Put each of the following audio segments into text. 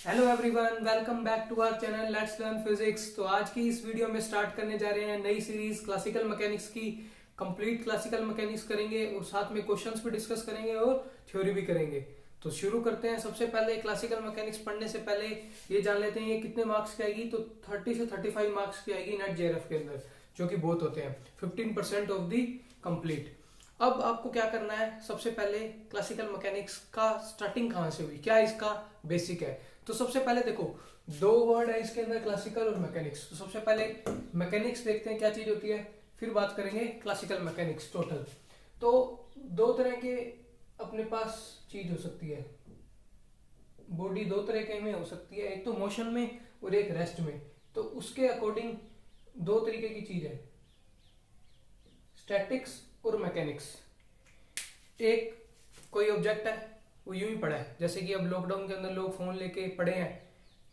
Hello everyone, welcome back to our channel let's learn physics. तो आज की इस वीडियो में स्टार्ट करने जा रहे हैं नई सीरीज क्लासिकल मैकेनिक्स की। कंप्लीट क्लासिकल मैकेनिक्स करेंगे और साथ में क्वेश्चंस भी डिस्कस करेंगे और थ्योरी भी करेंगे। तो शुरू करते हैं। सबसे पहले क्लासिकल मैकेनिक्स पढ़ने से पहले ये जान लेते हैं ये कितने मार्क्स की आएगी। तो 30 से 35 मार्क्स की आएगी नेट जेआरएफ के अंदर, जो कि बहुत होते हैं, 15% ऑफ दी कंप्लीट। अब आपको क्या करना है, सबसे पहले क्लासिकल मैकेनिक्स का स्टार्टिंग कहाँ से हुई, क्या इसका बेसिक है। तो सबसे पहले देखो, दो वर्ड है इसके अंदर, क्लासिकल और मैकेनिक्स। तो सबसे पहले मैकेनिक्स देखते हैं क्या चीज होती है, फिर बात करेंगे क्लासिकल मैकेनिक्स टोटल। तो दो तरह के अपने पास चीज हो सकती है, बॉडी दो तरह के में हो सकती है, एक तो मोशन में और एक रेस्ट में। तो उसके अकॉर्डिंग दो तरीके की चीज है, स्टैटिक्स और मैकेनिक्स। एक कोई ऑब्जेक्ट है, वो यूं ही पड़ा है, जैसे कि अब लॉकडाउन के अंदर लोग फोन लेके पड़े हैं,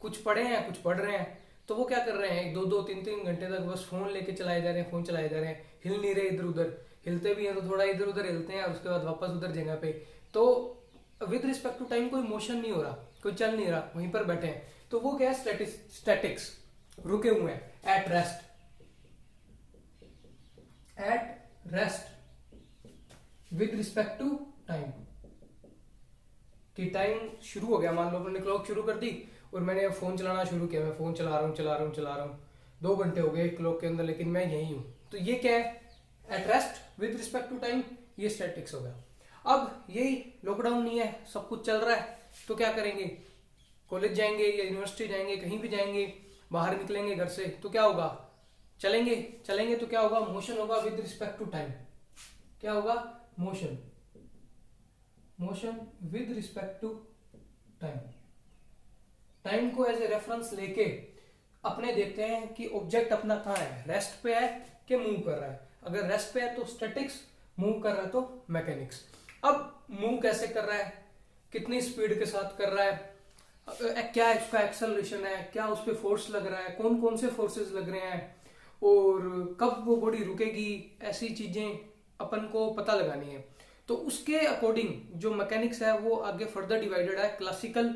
कुछ पढ़े हैं कुछ पढ़ रहे हैं। तो वो क्या कर रहे हैं, दो दो तीन तीन घंटे तक बस फोन लेके चलाए जा रहे हैं, फोन चलाए जा रहे हैं, हिल नहीं रहे इधर उधर। हिलते भी हैं तो थोड़ा इधर उधर हिलते हैं और उसके बाद वापस उधर जगह पे। तो विद रिस्पेक्ट टू टाइम कोई मोशन नहीं हो रहा, कोई चल नहीं रहा, वहीं पर बैठे हैं। तो वो क्या है, स्टैटिक्स, रुके हुए हैं, at rest, at rest with respect to time. कि टाइम शुरू हो गया, मान लो अपने क्लॉक शुरू कर दी और मैंने अब फोन चलाना शुरू किया, मैं फोन चला रहा हूँ 2 घंटे हो गए क्लॉक के अंदर, लेकिन मैं यही हूं। तो ये क्या है, at rest with respect to time, ये स्टैटिक्स हो गया। अब यही लॉकडाउन नहीं है, सब कुछ चल रहा है, तो क्या करेंगे, कॉलेज जाएंगे या यूनिवर्सिटी जाएंगे, कहीं भी जाएंगे, बाहर निकलेंगे घर से, तो क्या होगा, चलेंगे चलेंगे तो क्या होगा, मोशन होगा विद रिस्पेक्ट टू टाइम। क्या होगा, motion, motion with respect to time. Time को एज ए रेफरेंस लेके अपने देखते हैं कि ऑब्जेक्ट अपना कहाँ है, रेस्ट पे है कि मूव कर रहा है। अगर रेस्ट पे है तो स्टैटिक्स, मूव कर रहा है तो मैकेनिक्स। अब मूव कैसे कर रहा है, कितनी स्पीड के साथ कर रहा है, क्या उसका एक्सेलरेशन है, क्या उस पर फोर्स लग रहा है, कौन कौन से फोर्सेस लग रहे हैं, और कब वो बॉडी रुकेगी, ऐसी चीजें अपन को पता लगानी है। तो उसके अकॉर्डिंग जो मैकेनिक्स है वो आगे फर्दर डिवाइडेड है, क्लासिकल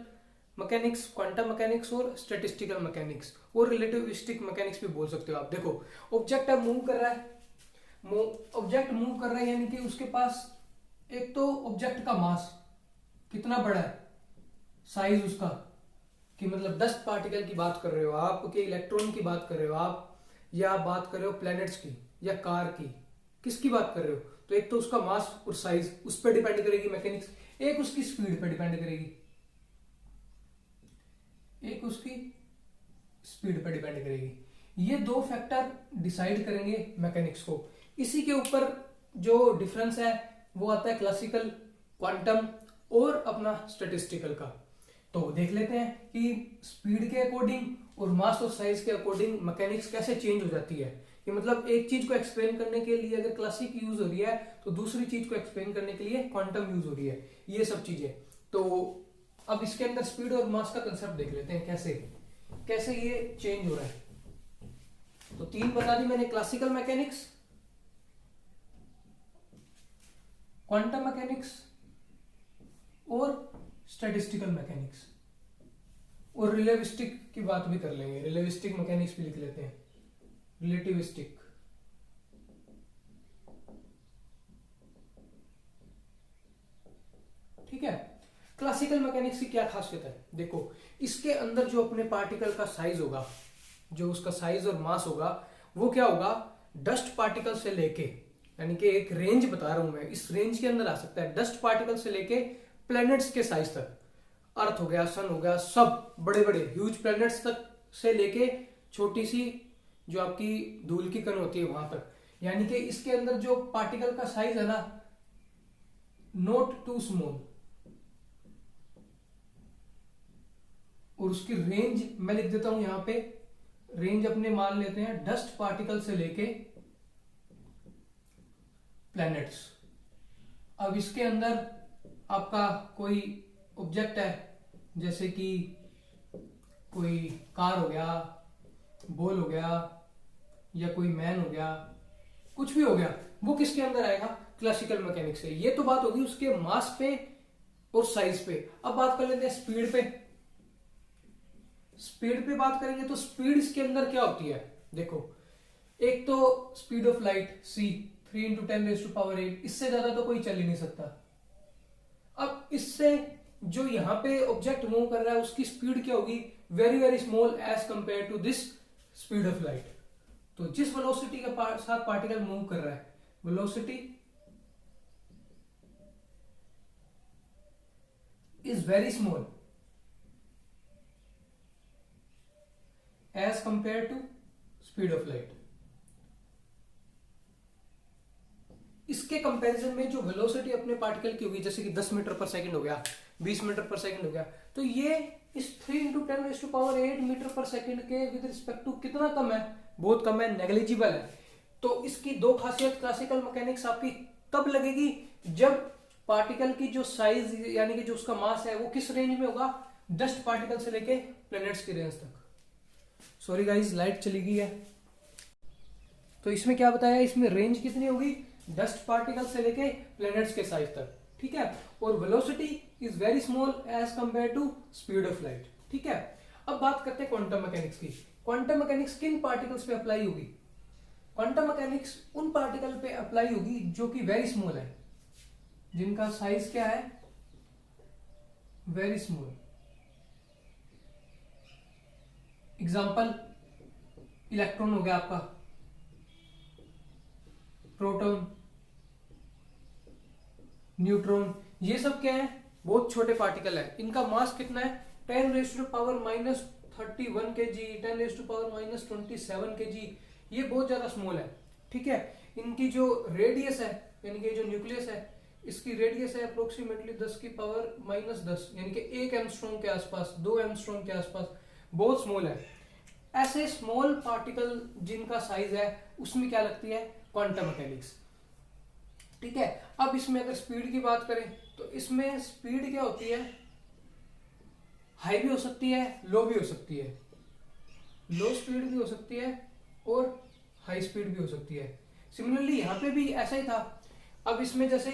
मैकेनिक्स, क्वांटम मैकेनिक्स और स्टैटिस्टिकल मैकेनिक्स, और रिलेटिविस्टिक मैकेनिक्स भी बोल सकते हो आप। देखो, ऑब्जेक्ट अब मूव कर रहा है, ऑब्जेक्ट मूव कर रहा है, यानी कि उसके पास एक तो ऑब्जेक्ट का मास कितना बड़ा है, साइज उसका, कि मतलब डस्ट पार्टिकल की बात कर रहे हो आप, कि इलेक्ट्रॉन की बात कर रहे हो आप, या बात कर रहे हो प्लैनेट्स की या कार की, किसकी बात कर रहे हो। तो एक तो उसका मास और साइज, उस पर डिपेंड करेगी मैकेनिक्स। एक उसकी स्पीड पर डिपेंड करेगी, एक उसकी स्पीड पर डिपेंड करेगी। ये दो फैक्टर डिसाइड करेंगे मैकेनिक्स को। इसी के ऊपर जो डिफरेंस है वो आता है क्लासिकल, क्वांटम और अपना स्टैटिस्टिकल का। तो देख लेते हैं कि स्पीड के अकॉर्डिंग और मास और साइज के अकॉर्डिंग मैकेनिक्स कैसे चेंज हो जाती है। कि मतलब एक चीज को एक्सप्लेन करने के लिए अगर क्लासिक यूज हो रही है तो दूसरी चीज को एक्सप्लेन करने के लिए क्वांटम यूज हो रही है, ये सब चीजें। तो अब इसके अंदर स्पीड और मास का कंसेप्ट देख लेते हैं, कैसे कैसे ये चेंज हो रहा है। तो 3 बता दी मैंने, क्लासिकल मैकेनिक्स, क्वांटम मैकेनिक्स और स्टैटिस्टिकल मैकेनिक्स। और रिलेटिविस्टिक की बात भी कर लेंगे, रिलेटिविस्टिक मैकेनिक्स भी लिख लेते हैं, रिलेटिविस्टिक। ठीक है, क्लासिकल मैकेनिक्स की क्या खासियत है, देखो इसके अंदर जो अपने पार्टिकल का साइज होगा, जो उसका साइज और मास होगा, वो क्या होगा, डस्ट पार्टिकल से लेके, यानी कि एक रेंज बता रहा हूं मैं, इस रेंज के अंदर आ सकता है डस्ट पार्टिकल से लेके प्लैनेट्स के साइज तक, अर्थ हो गया, सन हो गया, सब बड़े बड़े ह्यूज प्लैनेट्स तक से लेके छोटी सी जो आपकी धूल की कण होती है वहां तक। यानी कि इसके अंदर जो पार्टिकल का साइज है ना, नॉट टू स्मॉल, और उसकी रेंज मैं लिख देता हूं यहां पे, रेंज अपने मान लेते हैं डस्ट पार्टिकल से लेके प्लैनेट्स। अब इसके अंदर आपका कोई ऑब्जेक्ट है, जैसे कि कोई कार हो गया, बॉल हो गया, या कोई मैन हो गया, कुछ भी हो गया, वो किसके अंदर आएगा, क्लासिकल मैकेनिक्स से। ये तो बात होगी उसके मास पे और साइज पे। अब बात कर लेते हैं स्पीड पे। स्पीड पे बात करेंगे तो स्पीड इसके अंदर क्या होती है, देखो एक तो स्पीड ऑफ लाइट c 3 × 10⁻⁸, इससे ज्यादा तो कोई चल ही नहीं सकता। अब इससे जो यहाँ पे ऑब्जेक्ट मूव कर रहा है उसकी स्पीड क्या होगी, very very small as compare to this speed of light. तो जिस वेलोसिटी के साथ पार्टिकल मूव कर रहा है, velocity is very small as compare to speed of light. इसके कंपैरिजन में जो वेलोसिटी अपने पार्टिकल की होगी, जैसे कि 10 मीटर पर सेकंड हो गया, 20 मीटर पर सेकंड हो गया, तो ये इस 3 × 10⁸ मीटर पर सेकंड के विद रिस्पेक्ट टू कितना कम है, बहुत कम है, नेग्लिजिबल है। तो इसकी दो खासियत क्लासिकल मैकेनिक्स आपकी तब लगेगी जब पार्टिकल की जो साइज यानी कि जो उसका मास है वो किस रेंज में होगा, डस्ट पार्टिकल से लेके प्लैनेट्स की रेंज तक। सॉरी गाइस, लाइट चली गई है। तो इसमें क्या बताया, इसमें रेंज कितनी होगी, डस्ट पार्टिकल से लेके प्लैनेट्स के साइज तक, ठीक है। और velocity is very small as compare to speed of light, ठीक है। अब बात करते हैं क्वांटम मैकेनिक्स की। क्वांटम मैकेनिक्स किन पार्टिकल्स पे अप्लाई होगी, क्वांटम मैकेनिक्स उन पार्टिकल पे अप्लाई होगी जो कि वेरी स्मॉल है, जिनका साइज क्या है, वेरी स्मॉल। एग्जाम्पल, इलेक्ट्रॉन हो गया आपका, प्रोटॉन, न्यूट्रॉन, ये सब क्या है, बहुत छोटे पार्टिकल है। इनका मास कितना है, 10⁻⁻31 kg, 10⁻⁻27 kg, ये बहुत ज्यादा स्मॉल है, ठीक है। इनकी जो रेडियस है यानी कि जो न्यूक्लियस है, इसकी रेडियस है अप्रोक्सीमेटली 10⁻−10 यानी कि 1 एंगस्ट्रॉम के आसपास, 2 एंगस्ट्रॉम के आसपास, बहुत स्मॉल है। ऐसे स्मॉल पार्टिकल जिनका साइज है उसमें क्या लगती है, क्वांटम मैकेनिक्स, ठीक है। अब इसमें अगर स्पीड की बात करें तो इसमें स्पीड क्या होती है, हाई भी हो सकती है, लो भी हो सकती है, लो स्पीड भी हो सकती है और हाई स्पीड भी हो सकती है। सिमिलरली यहाँ पे भी ऐसा ही था। अब इसमें जैसे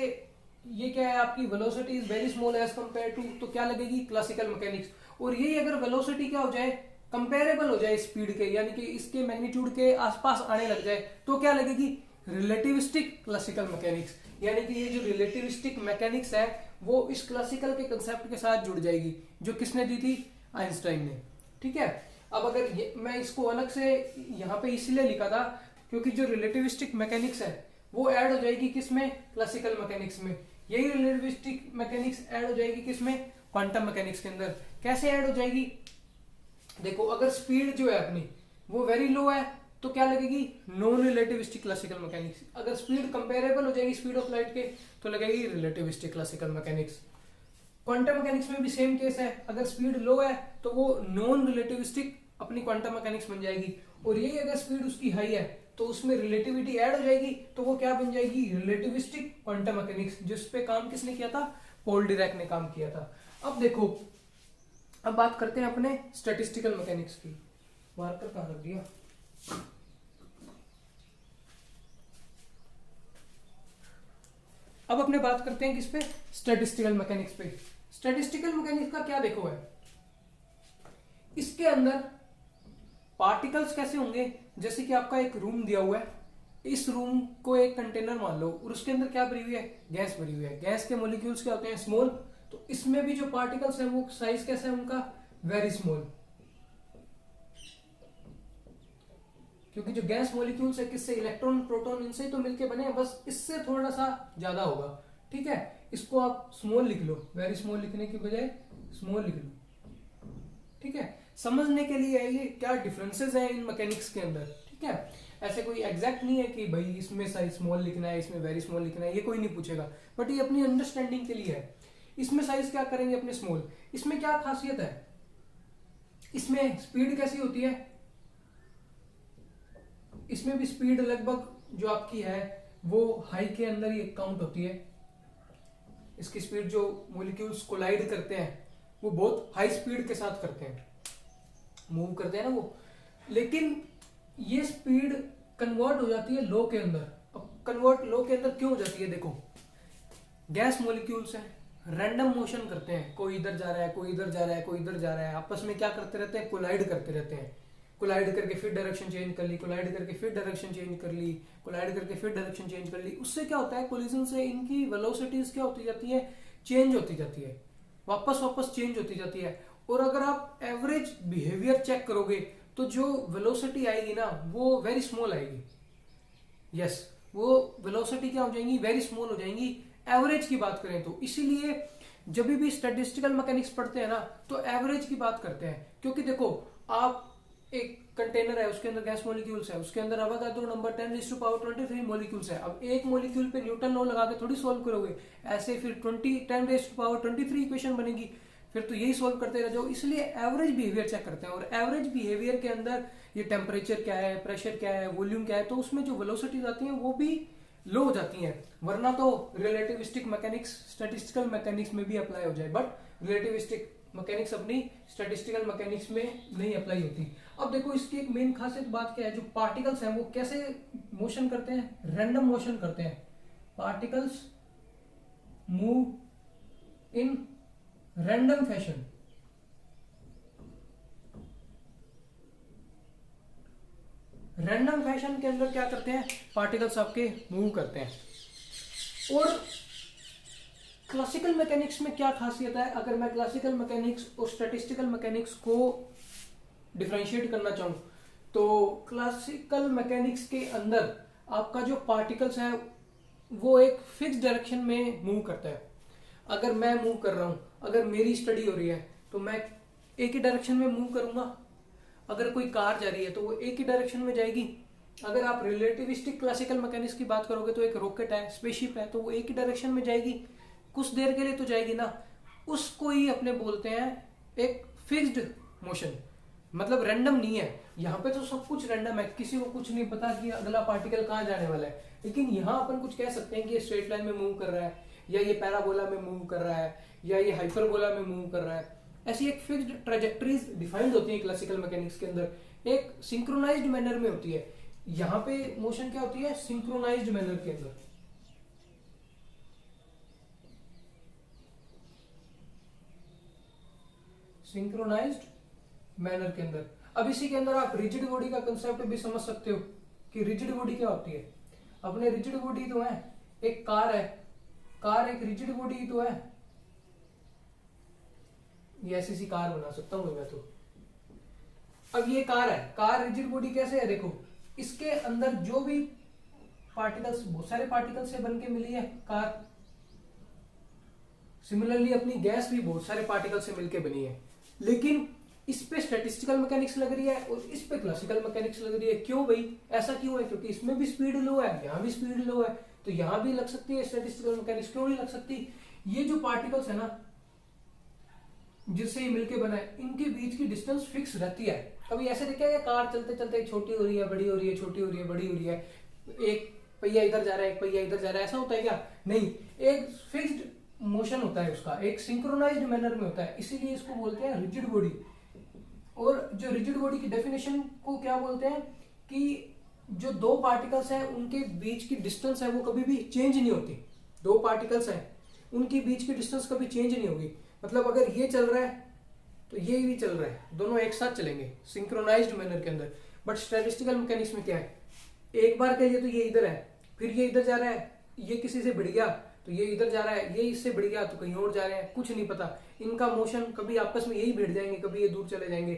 ये क्या है, आपकी velocity is very small as compare to, तो क्या लगेगी, क्लासिकल मैकेनिक्स। और यही अगर वेलोसिटी क्या हो जाए, कंपेरेबल हो जाए स्पीड के, यानी कि इसके मैग्नीट्यूड के आसपास आने लग जाए, तो क्या लगेगी, रिलेटिविस्टिक क्लासिकल मैकेनिक्स। यानी कि ये जो रिलेटिविस्टिक मैकेनिक्स है वो इस क्लासिकल के कंसेप्ट के साथ जुड़ जाएगी, जो किसने दी थी, आइंस्टाइन ने, ठीक है। अब अगर मैं इसको अलग से यहाँ पे इसीलिए लिखा था क्योंकि जो रिलेटिविस्टिक मैकेनिक्स है वो ऐड हो जाएगी किसमें, क्लासिकल मैकेनिक्स में। यही रिलेटिविस्टिक मैकेनिक्स ऐड हो जाएगी किसमें, क्वांटम मैकेनिक्स के अंदर। कैसे ऐड हो जाएगी, देखो अगर स्पीड जो है अपनी वो वेरी लो है तो क्या लगेगी, नॉन रिलेटिविस्टिक क्लासिकल मैकेनिक्स। अगर स्पीड कंपेरेबल हो जाएगी स्पीड ऑफ लाइट के तो लगेगी relativistic classical mechanics. Quantum mechanics में भी सेम केस है, अगर स्पीड लो है तो वो नॉन रिलेटिविस्टिक अपनी क्वांटम मैकेनिक्स बन जाएगी। और यही अगर स्पीड उसकी हाई है तो उसमें रिलेटिविटी ऐड हो जाएगी तो वो क्या बन जाएगी, रिलेटिविस्टिक क्वांटम मैकेनिक्स, जिस पे काम किसने किया था, पॉल डिरैक ने काम किया था। अब देखो, अब बात करते हैं अपने स्टैटिस्टिकल मैकेनिक्स की। मार्कर कहाँ रख दिया, अब अपने बात करते हैं किस पे, स्टैटिस्टिकल मैकेनिक्स पे। स्टैटिस्टिकल मैकेनिक्स का क्या देखो है, इसके अंदर पार्टिकल्स कैसे होंगे, जैसे कि आपका एक रूम दिया हुआ है, इस रूम को एक कंटेनर मान लो और उसके अंदर क्या भरी हुई है, गैस भरी हुई है। गैस के मॉलिक्यूल्स क्या होते हैं, स्मॉल। तो इसमें भी जो पार्टिकल्स हैं वो साइज कैसा है उनका, वेरी स्मॉल, क्योंकि जो गैस मॉलिक्यूल्स है किससे, इलेक्ट्रॉन प्रोटॉन इनसे ही तो मिलके बने हैं, बस इससे थोड़ा सा ज्यादा होगा, ठीक है। इसको आप स्मॉल लिख लो, वेरी स्मॉल लिखने की बजाय स्मॉल लिख लो, ठीक है। समझने के लिए ये क्या डिफरेंसेस हैं इन मैकेनिक्स के अंदर, ठीक है। ऐसे कोई एग्जैक्ट नहीं है कि भाई इसमें साइज स्मॉल लिखना है, इसमें वेरी स्मॉल लिखना है, ये कोई नहीं पूछेगा, बट ये अपनी अंडरस्टैंडिंग के लिए है। इसमें साइज क्या करेंगे अपने, स्मॉल। इसमें क्या खासियत है, इसमें स्पीड कैसी होती है, इसमें भी स्पीड लगभग जो आपकी है वो हाई के अंदर ही काउंट होती है। इसकी स्पीड जो मॉलिक्यूल्स कोलाइड करते हैं वो बहुत हाई स्पीड के साथ करते हैं, मूव करते हैं ना वो, लेकिन ये स्पीड कन्वर्ट हो जाती है लो के अंदर। अब कन्वर्ट लो के अंदर क्यों हो जाती है, देखो गैस मॉलिक्यूल्स हैं, रैंडम मोशन करते हैं, कोई इधर जा रहा है, कोई इधर जा रहा है, कोई इधर जा रहा है, आपस में क्या करते रहते हैं, कोलाइड करते रहते हैं। कोलाइड करके फिर डायरेक्शन चेंज कर ली, कोलाइड करके फिर डायरेक्शन चेंज कर ली, कोलाइड करके फिर डायरेक्शन चेंज कर ली। उससे क्या होता है, कोलिजन से इनकी वेलोसिटीज क्या होती जाती है, चेंज होती जाती है, वापस वापस चेंज होती जाती है। और अगर आप एवरेज बिहेवियर चेक करोगे तो जो वेलोसिटी आएगी ना वो वेरी स्मॉल आएगी। यस, वो वेलोसिटी क्या हो जाएंगी, वेरी स्मॉल हो जाएंगी एवरेज की बात करें तो। इसीलिए जब भी स्टैटिस्टिकल मैकेनिक्स पढ़ते हैं ना तो एवरेज की बात करते हैं। क्योंकि देखो, आप एक कंटेनर है, उसके अंदर गैस मॉलिक्यूल्स है, उसके अंदर अवोगाड्रो नंबर 10⁻23 मॉलिक्यूल्स है। अब एक मॉलिक्यूल पे न्यूटन लॉ लगा के थोड़ी सॉल्व करोगे, ऐसे फिर 10⁻23 इक्वेशन बनेगी, फिर तो यही सॉल्व करते रह जाओ। इसलिए एवरेज बिहेवियर चेक करते हैं, और एवरेज बिहेवियर के अंदर ये टेम्परेचर क्या है, प्रेशर क्या है, वॉल्यूम क्या है, तो उसमें जो वेलोसिटीज आती हैं वो भी लो हो जाती हैं। वरना तो रिलेटिविस्टिक मैकेनिक्स स्टैटिस्टिकल मैकेनिक्स में भी अप्लाई हो जाए, बट रिलेटिविस्टिक मैकेनिक्स अपनी स्टैटिस्टिकल मैकेनिक्स में नहीं अप्लाई होती। अब देखो, इसकी एक मेन खासियत बात क्या है, जो पार्टिकल्स हैं वो कैसे मोशन करते हैं, रैंडम मोशन करते हैं। Particles move in random fashion. Random fashion के अंदर क्या करते हैं, पार्टिकल्स आपके मूव करते हैं। और क्लासिकल मैकेनिक्स में क्या खासियत है, अगर मैं क्लासिकल मैकेनिक्स और स्टैटिस्टिकल मैकेनिक्स को डिफरेंशिएट करना चाहूं तो क्लासिकल मैकेनिक्स के अंदर आपका जो पार्टिकल्स है वो एक फिक्स डायरेक्शन में मूव करता है। अगर मैं मूव कर रहा हूं, अगर मेरी स्टडी हो रही है तो मैं एक ही डायरेक्शन में मूव करूंगा। अगर कोई कार जा रही है तो वो एक ही डायरेक्शन में जाएगी। अगर आप रिलेटिविस्टिक क्लासिकल मैकेनिक्स की बात करोगे तो एक रॉकेट है, स्पेसशिप है, तो वो एक ही डायरेक्शन में जाएगी, कुछ देर के लिए तो जाएगी ना। उसको ही अपने बोलते हैं एक फिक्स्ड मोशन, मतलब रैंडम नहीं है। यहाँ पे तो सब कुछ रैंडम है, किसी को कुछ नहीं पता कि अगला पार्टिकल कहाँ जाने वाला है। लेकिन यहाँ अपन कुछ कह सकते हैं कि ये स्ट्रेट लाइन में मूव कर रहा है, या ये पैराबोला में मूव कर रहा है, या ये हाइपरबोला में मूव कर रहा है। ऐसी एक फिक्स्ड ट्रेजेक्टरीज डिफाइंड होती है क्लासिकल मैकेनिक्स के अंदर, एक सिंक्रोनाइज्ड मैनर में होती है। यहाँ पे मोशन क्या होती है, सिंक्रोनाइज्ड मैनर के अंदर। सिंक्रोनाइज्ड मैनर के अंदर। अब इसी के अंदर आप रिजिड बॉडी का कंसेप्ट भी समझ सकते हो कि रिजिड बॉडी क्या होती है। अपने रिजिड बॉडी तो है, एक कार है, कार एक रिजिड बॉडी तो है। ये ऐसी सी कार बना सकता हूं मैं तो। अब ये कार है, कार रिजिड बॉडी कैसे है, देखो इसके अंदर जो भी पार्टिकल्स, बहुत सारे पार्टिकल्स से बनके मिली है कार। सिमिलरली अपनी गैस भी बहुत सारे पार्टिकल से मिलके बनी है, लेकिन इस पे स्टैटिस्टिकल मैकेनिक्स लग रही है और इस पे क्लासिकल मैकेनिक्स लग रही है। क्यों भाई, ऐसा क्यों है? क्योंकि इसमें भी स्पीड लो है, यहाँ भी स्पीड लो है, तो यहाँ भी लग सकती है स्टैटिस्टिकल मैकेनिक्स, क्यों नहीं लग सकती? ये जो पार्टिकल्स है ना जिससे ये मिलके बना है, इनके बीच की डिस्टेंस फिक्स रहती है। कभी ऐसे देखा है कार चलते चलते छोटी हो रही है, बड़ी हो रही है, छोटी हो रही है, बड़ी हो रही है, एक पहिया इधर जा रहा है, एक पहिया इधर जा रहा है, ऐसा होता है क्या? नहीं, एक फिक्स्ड मोशन होता है उसका, एक सिंक्रोनाइज्ड मैनर में होता है, इसीलिए इसको बोलते हैं रिजिड बॉडी। और जो रिजिड बॉडी की डेफिनेशन को क्या बोलते हैं कि जो दो पार्टिकल्स हैं उनके बीच की डिस्टेंस है वो कभी भी चेंज नहीं होती। दो पार्टिकल्स हैं उनके बीच की डिस्टेंस कभी चेंज नहीं होगी। मतलब अगर ये चल रहा है तो ये भी चल रहा है, दोनों एक साथ चलेंगे सिंक्रोनाइज्ड मैनर के अंदर। बट स्टैटिस्टिकल मैकेनिक्स में क्या है, एक बार के लिए तो ये इधर है, फिर ये इधर जा रहा है, ये किसी से भिड़ गया तो ये इधर जा रहा है, ये इससे भिड़ गया तो कहीं और जा रहे हैं, कुछ नहीं पता। इनका मोशन कभी आपस में यही भिड़ जाएंगे, कभी ये दूर चले जाएंगे,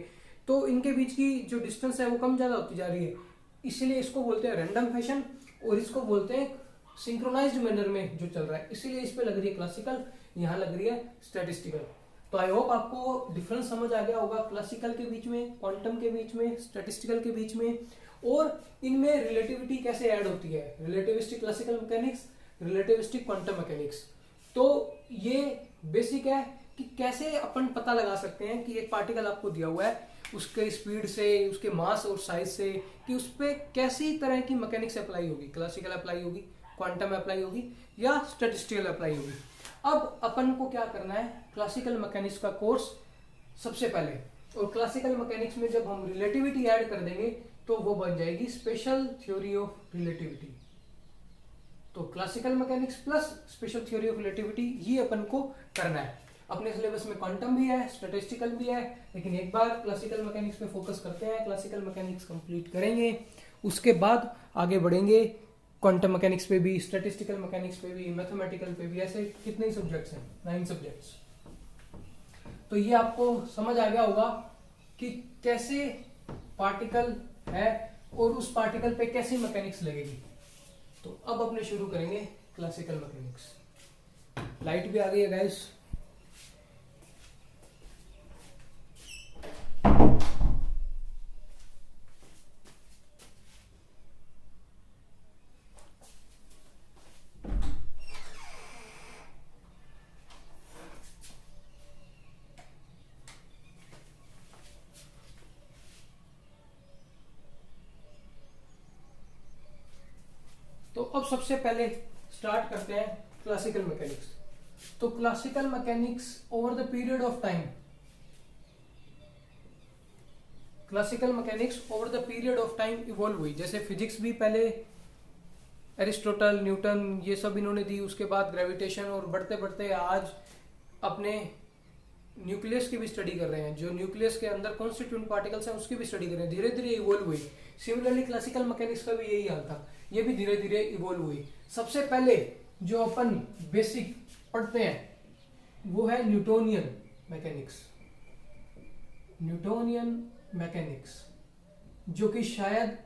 तो इनके बीच की जो डिस्टेंस है वो कम ज्यादा होती जा रही है। इसीलिए इसको बोलते हैं रैंडम फैशन और इसको बोलते हैं सिंक्रोनाइज्ड मैनर में जो चल रहा है। इसीलिए इस पे लग रही है क्लासिकल, यहाँ लग रही है स्टैटिस्टिकल। तो आई होप आपको डिफरेंस समझ आ गया होगा क्लासिकल के बीच में, क्वांटम के बीच में, स्टैटिस्टिकल के बीच में, और इनमें रिलेटिविटी कैसे ऐड होती है, relativistic classical mechanics, relativistic quantum mechanics. तो ये बेसिक है कि कैसे अपन पता लगा सकते हैं कि एक पार्टिकल आपको दिया हुआ है, उसके स्पीड से, उसके मास और साइज से, कि उस पर कैसी तरह की मैकेनिक्स अप्लाई होगी, क्लासिकल अप्लाई होगी, क्वांटम अप्लाई होगी या स्टैटिस्टिकल अप्लाई होगी। अब अपन को क्या करना है, क्लासिकल मैकेनिक्स का कोर्स सबसे पहले, और क्लासिकल मैकेनिक्स में जब हम रिलेटिविटी ऐड कर देंगे तो वो बन जाएगी स्पेशल थ्योरी ऑफ रिलेटिविटी। तो classical mechanics plus special theory of relativity ये अपन को करना है। अपने सिलेबस में क्वांटम भी है, स्टैटिस्टिकल भी है, लेकिन एक बार क्लासिकल मैकेनिक्स पे फोकस करते हैं, क्लासिकल मैकेनिक्स कंप्लीट करेंगे, उसके बाद आगे बढ़ेंगे क्वांटम मैकेनिक्स पे भी, स्टैटिस्टिकल मैकेनिक्स पे भी, मैथमेटिकल पे भी। ऐसे कितने ही सब्जेक्ट्स हैं, 9 सब्जेक्ट्स। तो ये आपको समझ आ गया होगा कि कैसे पार्टिकल है और उस पार्टिकल पे कैसी मैकेनिक्स लगेगी। तो अब अपने शुरू करेंगे क्लासिकल मैकेनिक्स। लाइट भी आ गई है गाइस। तो अब सबसे पहले स्टार्ट करते हैं क्लासिकल मैकेनिक्स। तो classical mechanics over the period of time, classical mechanics over the period of time evolve हुई। जैसे फिजिक्स भी पहले एरिस्टोटल, न्यूटन ये सब इन्होंने दी, उसके बाद ग्रेविटेशन, और बढ़ते बढ़ते आज अपने न्यूक्लियस की भी स्टडी कर रहे हैं। जो न्यूक्लियस के अंदर कॉन्स्टिट्यूएंट पार्टिकल्स हैं उसकी भी स्टडी कर रहे हैं। धीरे धीरे इवॉल्व हुई। सिमिलरली क्लासिकल मैकेनिक्स का भी यही हाल था, ये भी धीरे धीरे इवॉल्व हुई। सबसे पहले जो अपन बेसिक पढ़ते हैं वो है न्यूटोनियन मैकेनिक्स। न्यूटोनियन मैकेनिक्स जो कि शायद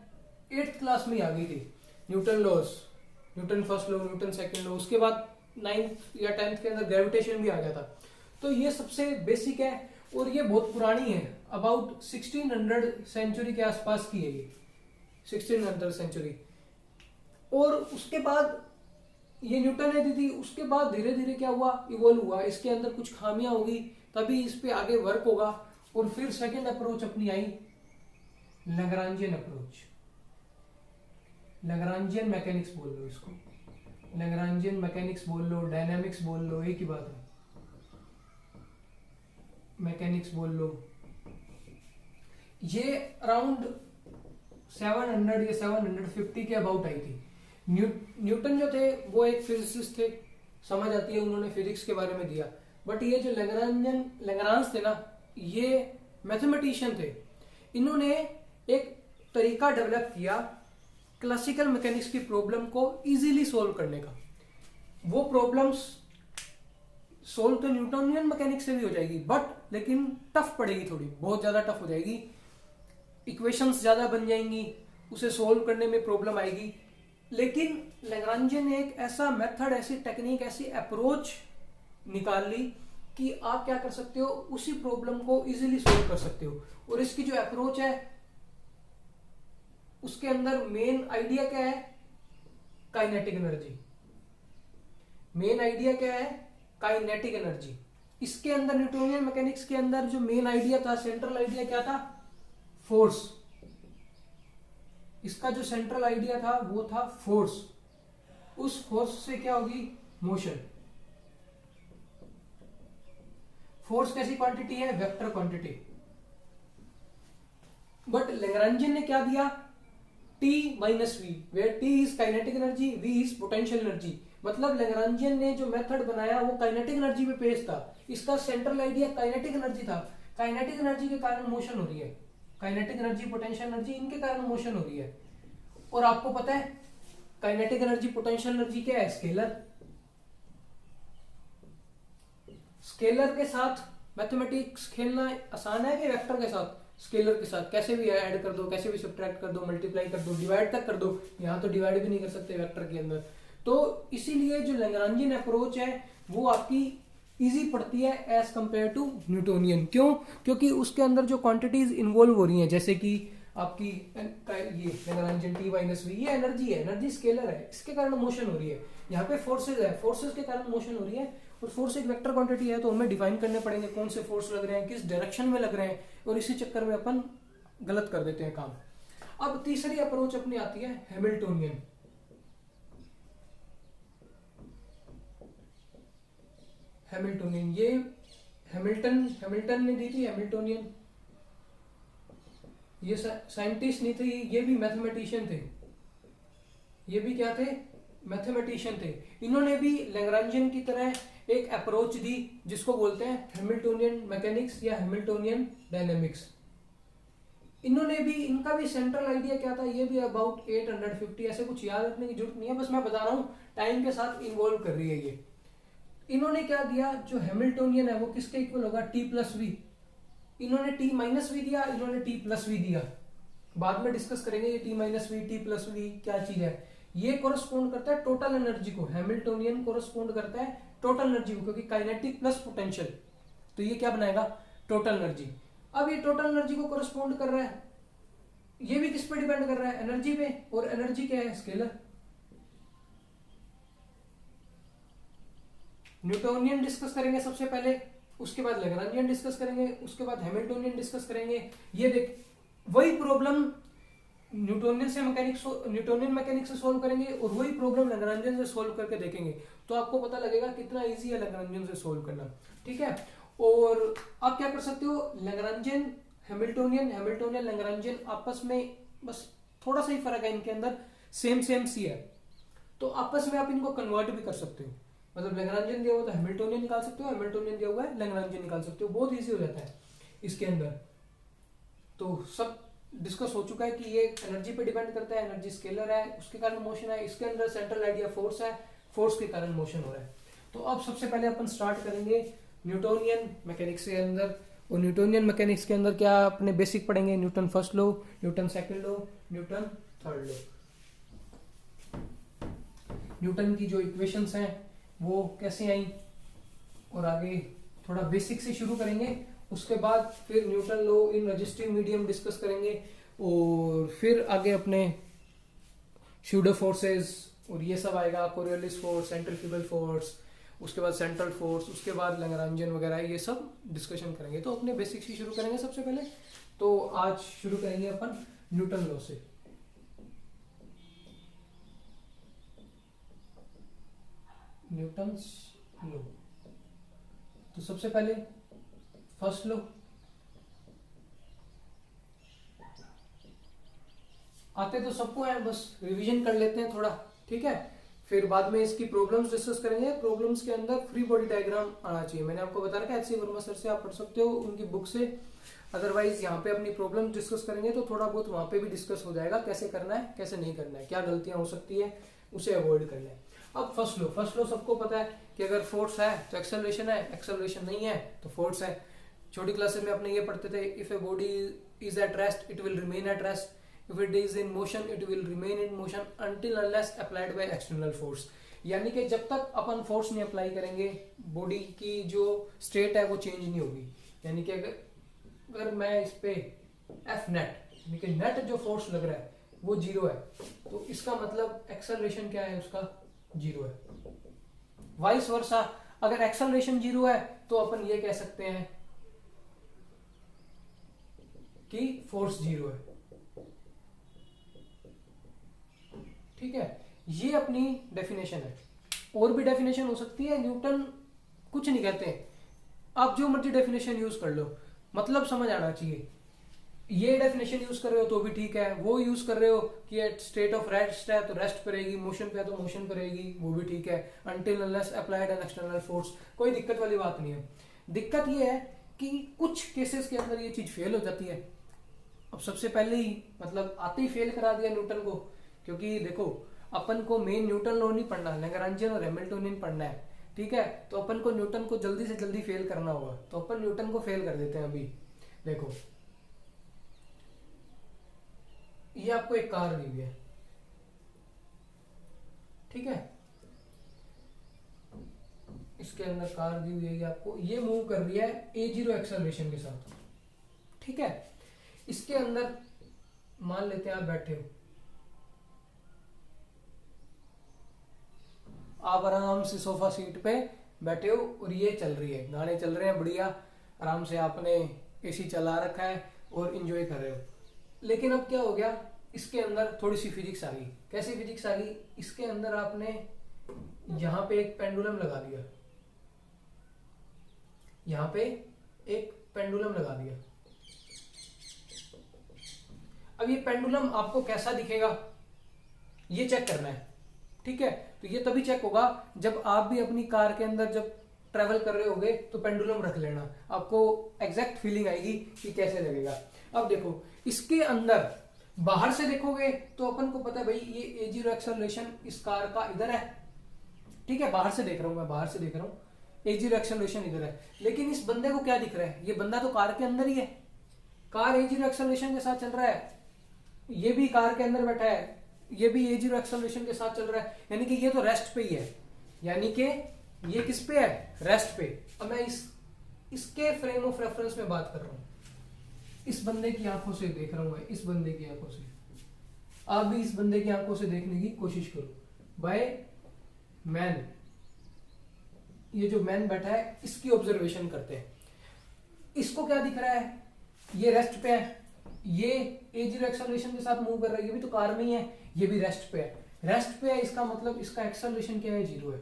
8th क्लास में आ गई थी। Newton laws, Newton first law, Newton second law, उसके बाद 9th या 10th के अंदर ग्रेविटेशन भी आ गया था। तो ये सबसे बेसिक है और ये बहुत पुरानी है, अबाउट 1600 सेंचुरी के आसपास की है ये, 1600 सेंचुरी। और उसके बाद ये न्यूटन ने दी थी। उसके बाद धीरे धीरे क्या हुआ, इवॉल्व हुआ। इसके अंदर कुछ खामियां होगी तभी इस पे आगे वर्क होगा। और फिर सेकंड अप्रोच अपनी आई, लैग्रांजियन अप्रोच। लैग्रांजियन मैकेनिक्स बोल लो इसको, लैग्रांजियन मैकेनिक्स बोल लो, डायनामिक्स बोल लो, एक ही बात है, मैकेनिक्स बोल लो। ये अराउंड 700 या 750 के अबाउट आई थी। न्यूटन जो थे वो एक फिजिसिस्ट थे, समझ आती है, उन्होंने फिजिक्स के बारे में दिया। बट ये जो लैग्रांज थे ना, ये मैथमेटिशियन थे। इन्होंने एक तरीका डेवलप किया क्लासिकल मैकेनिक्स की प्रॉब्लम को इजीली सोल्व करने का। वो प्रॉब्लम्स सोल्व तो न्यूटोनियन मैकेनिक्स से भी हो जाएगी, बट लेकिन टफ पड़ेगी, थोड़ी बहुत ज्यादा टफ हो जाएगी, इक्वेशंस ज्यादा बन जाएंगी, उसे सोल्व करने में प्रॉब्लम आएगी। लेकिन लैग्रांजियन ने एक ऐसा मेथड, ऐसी टेक्निक, ऐसी अप्रोच निकाल ली कि आप क्या कर सकते हो, उसी प्रॉब्लम को इजीली सोल्व कर सकते हो। और इसकी जो अप्रोच है उसके अंदर मेन आइडिया क्या है, काइनेटिक एनर्जी। मेन आइडिया क्या है, काइनेटिक एनर्जी। इसके अंदर न्यूटोनियन मैकेनिक्स के अंदर जो मेन आइडिया था, सेंट्रल आइडिया क्या था, फोर्स। इसका जो सेंट्रल आइडिया था वो था फोर्स। उस फोर्स से क्या होगी, मोशन। फोर्स कैसी क्वांटिटी है, वेक्टर क्वांटिटी। बट लैग्रांजियन ने क्या दिया, T minus V, where T is kinetic energy, V is potential energy. मतलब लैग्रांजियन ने जो मेथड बनाया वो काइनेटिक एनर्जी पे बेस्ड था। इसका सेंट्रल आइडिया काइनेटिक एनर्जी था। काइनेटिक एनर्जी के कारण मोशन हो रही है, काइनेटिक एनर्जी, पोटेंशियल एनर्जी, इनके कारण मोशन हो रही है। और आपको पता है काइनेटिक एनर्जी, पोटेंशियल एनर्जी क्या है, स्केलर। स्केलर के साथ मैथमेटिक्स खेलना आसान है कि वेक्टर के साथ, स्केलर के साथ कैसे भी ऐड कर दो, कैसे भी सब्ट्रैक्ट कर दो, मल्टीप्लाई कर दो, डिवाइड तक कर दो। यहां तो डिवाइड भी नहीं कर सकते वेक्टर के अंदर। तो इसीलिए जो लैग्रांजियन अप्रोच है वो आपकी इजी पड़ती है एज कंपेयर टू न्यूटोनियन। क्यों, क्योंकि उसके अंदर जो क्वांटिटीज इन्वॉल्व हो रही हैं, जैसे कि आपकी ये लैग्रांजियन T माइनस वी, ये एनर्जी है, एनर्जी स्केलर है, इसके कारण मोशन हो रही है। यहाँ पे फोर्सेज है, फोर्सेज के कारण मोशन हो रही है। और फोर्स एक वेक्टर क्वांटिटी है, तो हमें डिफाइन करने पड़ेंगे कौन से फोर्स लग रहे हैं, किस डायरेक्शन में लग रहे हैं, और इसी चक्कर में अपन गलत कर देते हैं काम। अब तीसरी अप्रोच अपनी आती है हैमिल्टोनियन। हैमिल्टोनियन, ये हैमिल्टन ने दी थी हैमिल्टोनियन। ये साइंटिस्ट नहीं थे, ये भी मैथमेटिशियन थे। ये भी क्या थे, मैथमेटिशियन थे, इन्होंने भी लैग्रांजियन की तरह एक अप्रोच दी जिसको बोलते हैं हैमिल्टोनियन मैकेनिक्स या हैमिल्टोनियन डायनेमिक्स। इन्होंने भी, इनका भी सेंट्रल आइडिया क्या था, ये भी अबाउट 850, ऐसे कुछ याद रखने की जरूरत नहीं है, बस मैं बता रहा हूँ टाइम के साथ इन्वॉल्व कर रही है ये। इन्होंने क्या दिया, जो हैमिल्टोनियन है वो किसके इक्वल होगा, टी प्लस वी। इन्होंने टी माइनस वी दिया, इन्होंने टी प्लस वी दिया। बाद में डिस्कस करेंगे ये T minus V T plus V क्या चीज है। ये कोरस्पोंड करता है टोटल एनर्जी को, हैमिल्टोनियन कोरस्पोंड करता है टोटल एनर्जी को, क्योंकि काइनेटिक प्लस पोटेंशियल, तो ये क्या बनाएगा, टोटल एनर्जी। अब ये टोटल एनर्जी को कोरस्पोंड कर रहा है, ये भी किस पे डिपेंड कर रहा है, एनर्जी पे, और एनर्जी क्या है, स्केलर। न्यूटोनियन डिस्कस करेंगे सबसे पहले, उसके बाद लैग्रांजियन डिस्कस करेंगे, उसके बाद हैमिल्टोनियन डिस्कस करेंगे। ये देख वही प्रॉब्लम न्यूटोनियन मैकेनिक्स से सोल्व करेंगे और वही प्रॉब्लम लैग्रांजियन से सोल्व करके देखेंगे, तो आपको पता लगेगा कितना इजी है लैग्रांजियन से सोल्व करना। ठीक है, और आप क्या कर सकते हो, लैग्रांजियन हैमिल्टोनियन लैग्रांजियन आपस में बस थोड़ा सा ही फर्क है इनके अंदर, सेम सी है, तो आपस में आप इनको कन्वर्ट भी कर सकते हो। मतलब लैग्रांजियन दिया हुआ तो हैमिल्टोनियन निकाल सकते हो, हैमिल्टोनियन दिया हुआ है लैग्रांजियन निकाल सकते हो, बहुत इजी हो जाता है इसके अंदर। तो सब डिस्कस हो चुका है कि ये एनर्जी पे डिपेंड करता है, एनर्जी स्केलर है, उसके कारण मोशन है, इसके अंदर सेंट्रल आइडिया फोर्स है, फोर्स के कारण मोशन हो रहा है। तो अब सबसे पहले अपन स्टार्ट करेंगे न्यूटोनियन मैकेनिक्स के अंदर, और न्यूटोनियन मैकेनिक्स के अंदर क्या अपने बेसिक पढ़ेंगे, Newton first law, Newton second law, Newton third law. Newton की जो इक्वेशंस हैं वो कैसे आई, और आगे थोड़ा बेसिक से शुरू करेंगे, उसके बाद फिर Newton law in resisting medium discuss करेंगे, और फिर आगे अपने शूडो फोर्सेस और ये सब आएगा, कोरियोलिस फोर्स, सेंट्रीफ्यूगल फोर्स, उसके बाद सेंट्रल फोर्स, उसके बाद लैग्रांजियन वगैरह, ये सब डिस्कशन करेंगे। तो अपने बेसिक से शुरू करेंगे सबसे पहले। तो आज शुरू करेंगे अपन न्यूटन लॉ से। न्यूटन्स लॉ, तो सबसे पहले फर्स्ट लॉ, आते तो सबको है, बस रिवीजन कर लेते हैं थोड़ा। ठीक है, फिर बाद में इसकी प्रॉब्लम्स डिस्कस करेंगे। प्रॉब्लम्स के अंदर फ्री बॉडी डायग्राम आना चाहिए, मैंने आपको बता रखा है, एच.सी. वर्मा सर से आप पढ़ सकते हो उनकी बुक से। अदरवाइज यहाँ पे अपनी प्रॉब्लम डिस्कस करेंगे तो थोड़ा बहुत वहां पे भी डिस्कस हो जाएगा, कैसे करना है कैसे नहीं करना है, क्या गलतियां हो सकती है उसे अवॉइड करना है। अब फर्स्ट लॉ सबको पता है कि अगर फोर्स है तो एक्सेलरेशन है, एक्सेलरेशन नहीं है तो फोर्स है। छोटी क्लासेस में अपने ये पढ़ते थे, if a body is at rest it will remain at rest, if it is in motion it will remain in motion until unless applied by external force। यानी कि जब तक अपन फोर्स नहीं अप्लाई करेंगे बॉडी की जो स्टेट है वो चेंज नहीं होगी। यानी कि अगर मैं इस पे एफ नेट, यानी कि नेट जो फोर्स लग रहा है वो जीरो है, तो इसका मतलब एक्सेलरेशन क्या है, उसका जीरो है। वाइस वर्सा, अगर एक्सेलरेशन जीरो है तो अपन ये कह सकते हैं कि फोर्स जीरो है। ठीक है, ये अपनी डेफिनेशन है। और भी डेफिनेशन हो सकती है, न्यूटन कुछ नहीं कहते, आप जो मर्जी डेफिनेशन यूज कर लो, मतलब समझ आना चाहिए। ये डेफिनेशन यूज कर रहे हो तो भी ठीक है, वो यूज कर रहे हो कि स्टेट ऑफ रेस्ट है तो रेस्ट पे रहेगी, मोशन पे है तो मोशन पे रहेगी, वो भी ठीक है। Until unless applied an external force, कोई दिक्कत वाली बात नहीं है। दिक्कत ये है कि कुछ केसेस के अंदर ये चीज फेल हो जाती है। अब सबसे पहले ही मतलब आते ही फेल करा दिया न्यूटन को, क्योंकि देखो अपन को मेन न्यूटन लॉ नहीं पढ़ना, लैग्रांजियन और हैमिल्टोनियन पढ़ना है। ठीक है, तो अपन को न्यूटन को जल्दी से जल्दी फेल करना होगा, तो अपन न्यूटन को फेल कर देते हैं अभी। देखो ये आपको एक कार दी हुई है, ठीक है, इसके अंदर कार दी हुई है आपको, ये मूव कर रही है a0 एक्सेलरेशन के साथ। ठीक है, इसके अंदर मान लेते हैं आप बैठे हो, आप आराम से सोफा सीट पे बैठे हो और ये चल रही है, गाने चल रहे हैं बढ़िया, आराम से आपने एसी चला रखा है और एंजॉय कर रहे हो। लेकिन अब क्या हो गया, इसके अंदर थोड़ी सी फिजिक्स आ गई। कैसी फिजिक्स आ गई, इसके अंदर आपने यहां पे एक पेंडुलम लगा दिया, यहां पे एक पेंडुलम लगा दिया। अब ये पेंडुलम आपको कैसा दिखेगा ये चेक करना है। ठीक है, तो ये तभी चेक होगा जब आप भी अपनी कार के अंदर जब ट्रेवल कर रहे होगे तो पेंडुलम रख लेना, आपको एग्जैक्ट फीलिंग आएगी कि कैसे लगेगा। अब देखो इसके अंदर बाहर से देखोगे तो अपन को पता है भाई ये A0 एक्सेलरेशन इस कार का इधर है, ठीक है, बाहर से देख रहा हूं मैं, बाहर से देख रहा हूं, A0 एक्सेलरेशन इधर है। लेकिन इस बंदे को क्या दिख रहा है, ये बंदा तो कार के अंदर ही है, कार A0 एक्सेलरेशन के साथ चल रहा है, ये भी कार के अंदर बैठा है, ये भी A0 एक्सेलरेशन के साथ चल रहा है, यानी कि ये तो रेस्ट पे ही है, यानी कि ये किस पे है, रेस्ट पे। अब मैं इसके फ्रेम ऑफ रेफरेंस में बात कर रहा हूं, इस बंदे की आंखों से देख रहा हूं मैं, इस बंदे की आंखों से, आप भी इस बंदे की आंखों से देखने की कोशिश करो। बाय मैन, ये जो मैन बैठा है इसकी ऑब्जर्वेशन करते हैं, इसको क्या दिख रहा है, ये रेस्ट पे है, ये A0 एक्सेलरेशन के साथ मूव कर रहा है, ये भी तो कार में ही है, ये भी रेस्ट पे है, रेस्ट पे है, इसका मतलब इसका एक्सेलरेशन क्या है, 0 है,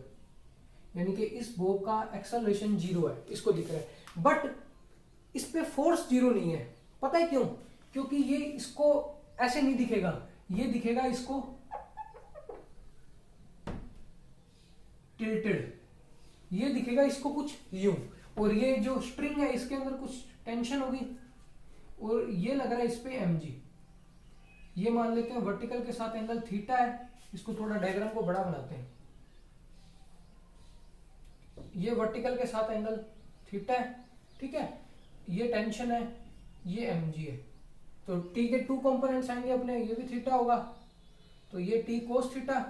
यानी कि इस बॉब का एक्सेलरेशन 0 है, इसको दिख रहा है। बट इस पे फोर्स 0 नहीं है, पता है क्यों, क्योंकि ये इसको ऐसे नहीं दिखेगा, ये दिखेगा इसको टिल्टेड, ये दिखेगा इसको कुछ यूं, और ये जो स्प्रिंग है इसके अंदर कुछ टेंशन होगी, और ये लग रहा है इस पे mg, ये मान लेते हैं वर्टिकल के साथ एंगल थीटा है, इसको थोड़ा डायग्राम को बड़ा बनाते हैं, ये वर्टिकल के साथ एंगल थीटा है, ठीक है, ये टेंशन है, ये mg है, तो t के 2 कंपोनेंट्स आएंगे अपने, ये भी थीटा होगा, तो ये t cos थीटा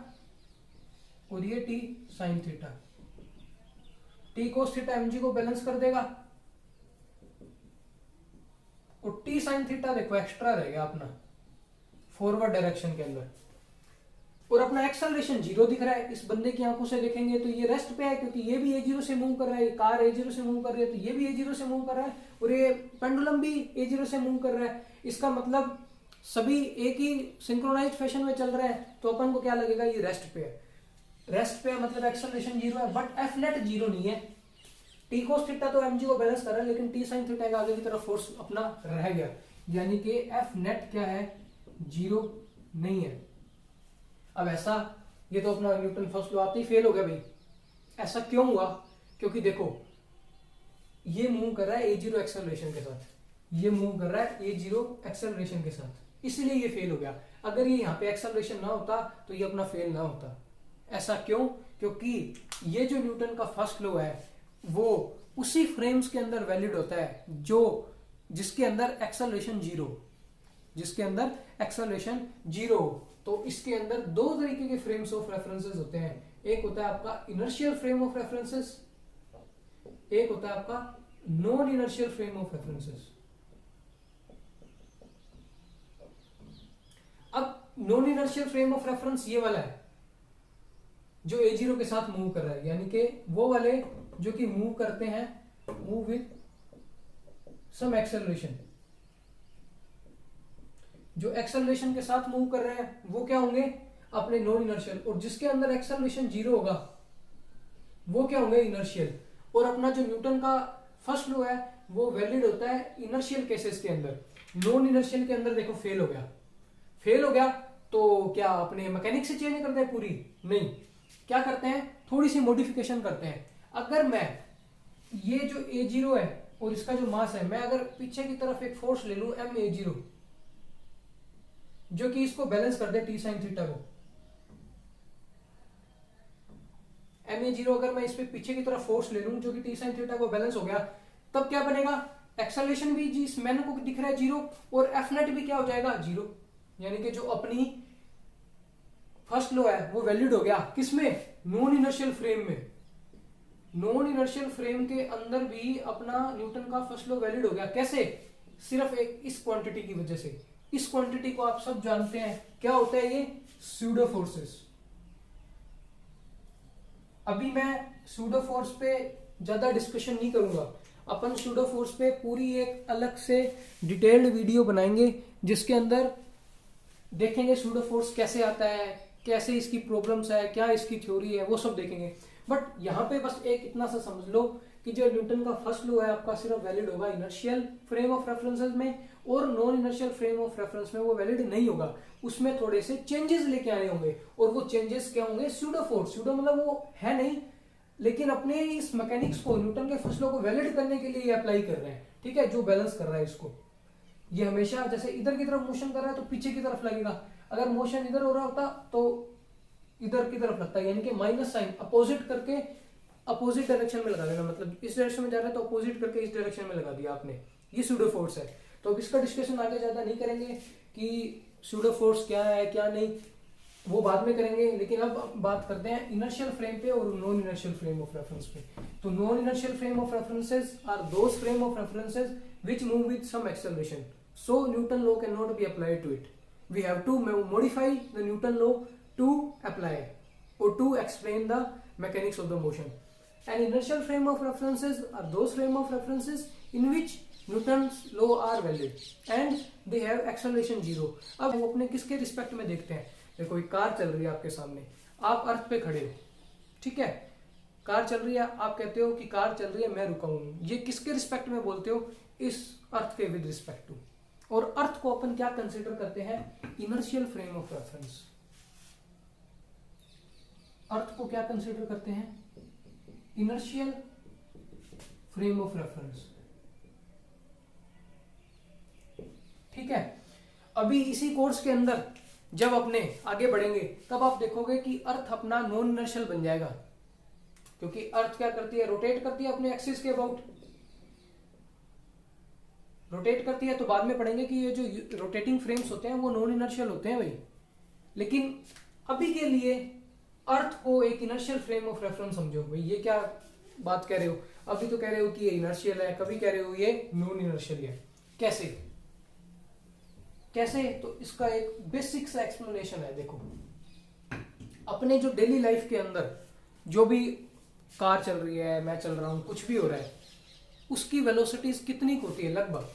और ये t sin theta, t cos theta mg को बैलेंस कर देगा, और t sin थीटा देखो एक्स्ट्रा रहेगा अपना फॉरवर्ड डायरेक्शन के अंदर, और अपना एक्सेलरेशन 0 दिख रहा है, इस बंदे की आंखों से देखेंगे तो ये रेस्ट पे है, क्योंकि ये भी A0 से मूव कर रहा है, कार A0 से मूव कर रही है, तो ये भी A0 से मूव कर रहा है, और ये पेंडुलम भी A0 से मूव कर रहा है, इसका मतलब सभी एक ही सिंक्रोनाइज्ड फैशन में चल रहा है, तो अपन को क्या लगेगा, ये रेस्ट पे है, रेस्ट पे है मतलब एक्सेलरेशन 0 है, बट F नेट 0 नहीं है, t cos थीटा तो mg को बैलेंस कर रहा है, लेकिन t sin थीटा का आगे की तरफ फोर्स अपना रह गया, यानी कि F नेट क्या है, 0 नहीं है। अब ऐसा, ये तो अपना न्यूटन फर्स्ट लॉ आते ही फेल हो गया भाई, ऐसा क्यों हुआ, क्योंकि देखो ये मूव कर रहा है A0 एक्सेलरेशन के साथ, ये मूव कर रहा है A0 एक्सेलरेशन के साथ, इसलिए ये फेल हो गया। अगर ये यहाँ पे एक्सेलरेशन ना होता तो ये अपना फेल ना होता। ऐसा क्यों, क्योंकि ये जो न्यूटन का फर्स्ट लॉ है वो उसी फ्रेम्स के अंदर वैलिड होता है जो जिसके अंदर एक्सेलरेशन 0, जिसके अंदर एक्सेलरेशन 0। तो इसके अंदर दो तरीके के फ्रेम्स ऑफ रेफरेंसेस होते हैं, एक होता है आपका इनर्शियल फ्रेम ऑफ रेफरेंसेस, एक होता है आपका non inertial frame of references. अब non inertial frame of reference ये वाला है जो A0 के साथ मूव कर रहा है, यानी कि वो वाले जो कि मूव करते हैं, मूव विद सम एक्सेलरेशन, जो एक्सेलरेशन के साथ मूव कर रहे हैं वो क्या होंगे, अपने नॉन इनर्शियल, और जिसके अंदर एक्सेलरेशन 0 होगा वो क्या होंगे, इनर्शियल। और अपना जो न्यूटन का फर्स्ट लॉ है वो वैलिड होता है इनर्शियल केसेस के अंदर, नॉन इनर्शियल के अंदर देखो फेल हो गया, फेल हो गया तो क्या अपने मैकेनिक्स से चेंज करते हैं पूरी, नहीं, क्या करते हैं, थोड़ी सी मॉडिफिकेशन करते हैं। अगर मैं ये जो A0 है और इसका जो मास है, मैं अगर पीछे की तरफ एक फोर्स ले लूं ma0 जो कि इसको बैलेंस कर दे t sin थीटा को, ma0 अगर मैं इस पे पीछे की तरफ फोर्स ले लूं जो कि t sin थीटा को बैलेंस हो गया, तब क्या बनेगा, एक्सेलरेशन भी जी इस मैन को दिख रहा है 0 और F नेट भी क्या हो जाएगा 0, यानी कि जो अपनी फर्स्ट लॉ है वो वैलिड हो गया किसमें, नॉन इनर्शियल फ्रेम में। नॉन इनर्शियल फ्रेम के अंदर भी अपना न्यूटन का फर्स्ट लॉ वैलिड हो गया, कैसे, सिर्फ एक इस क्वांटिटी की वजह से। इस क्वांटिटी को आप सब जानते हैं क्या होता है, ये स्यूडो फोर्सेस। अभी मैं स्यूडो फोर्स पे ज्यादा डिस्कशन नहीं करूंगा, अपन स्यूडो फोर्स पे पूरी एक अलग से डिटेल्ड वीडियो बनाएंगे जिसके अंदर देखेंगे स्यूडो फोर्स कैसे आता है, कैसे इसकी प्रॉब्लम्स है, क्या इसकी थ्योरी है, वो सब देखेंगे। बट यहाँ पे बस एक इतना सा समझ लो कि जो न्यूटन का फर्स्ट लॉ है आपका सिर्फ वैलिड होगा इनर्शियल फ्रेम ऑफ रेफरेंसेस में, और non inertial frame of reference में वो वैलिड नहीं होगा, उसमें थोड़े से चेंजेस लेके आने होंगे। और वो चेंजेस क्या होंगे? Pseudo force. स्यूडो मतलब वो है नहीं, लेकिन अपने इस मैकेनिक्स को, न्यूटन के फर्स्ट लॉ को वैलिड करने के लिए ये अप्लाई कर रहे हैं, ठीक है, जो बैलेंस कर रहा है इसको। ये हमेशा जैसे इधर की तरफ मोशन कर रहा है तो पीछे की तरफ लगेगा, अगर मोशन इधर हो रहा होता तो इधर की तरफ लगता है, यानी कि माइनस साइन अपोजिट करके अपोजिट डायरेक्शन में लगा देना, मतलब इस डायरेक्शन में जा रहा है तो अपोजिट करके इस डायरेक्शन में लगा दिया आपने, ये सूडो फोर्स है। तो अब इसका डिस्कशन आगे ज्यादा नहीं करेंगे कि सूडो फोर्स क्या है क्या नहीं, वो बाद में करेंगे, लेकिन अब बात करते हैं इनर्शियल फ्रेम पे और non inertial frame of reference पे। तो non inertial frame of references are those frame of references which move with some acceleration, so Newton law cannot be applied to it. We have to modify the Newton law to apply or to explain the mechanics of the motion. And inertial frame of references are those frame of references in which Newton's law are valid and they have acceleration zero. अब हम अपने किसके respect में देखते हैं? देखो एक car चल रही है आपके सामने, आप अर्थ पे खड़े हो, ठीक है, कार चल रही है, आप कहते हो कि कार चल रही है मैं रुका हूं, ये किसके रिस्पेक्ट में बोलते हो? इस अर्थ के विद रिस्पेक्ट टू। और अर्थ को अपन क्या कंसीडर करते हैं? Inertial frame of reference. Earth को क्या कंसीडर करते हैं? इनर्शियल फ्रेम ऑफ रेफरेंस, ठीक है। अभी इसी कोर्स के अंदर जब अपने आगे बढ़ेंगे तब आप देखोगे कि अर्थ अपना नॉन इनर्शियल बन जाएगा, क्योंकि अर्थ क्या करती है? रोटेट करती है अपने एक्सिस के अबाउट, रोटेट करती है। तो बाद में पढ़ेंगे कि ये जो रोटेटिंग फ्रेम्स होते हैं वो नॉन इनर्शियल होते हैं भाई, लेकिन अभी के लिए अर्थ को एक इनर्शियल फ्रेम ऑफ रेफरेंस समझो। भाई ये क्या बात कह रहे हो? अभी तो कह रहे हो कि ये इनर्शियल है, कभी कह रहे हो ये नॉन इनर्शियल है, कैसे कैसे? तो इसका एक बेसिक सा एक्सप्लेनेशन है। देखो अपने जो डेली लाइफ के अंदर जो भी कार चल रही है, मैं चल रहा हूं, कुछ भी हो रहा है, उसकी वेलोसिटीज कितनी होती है? लगभग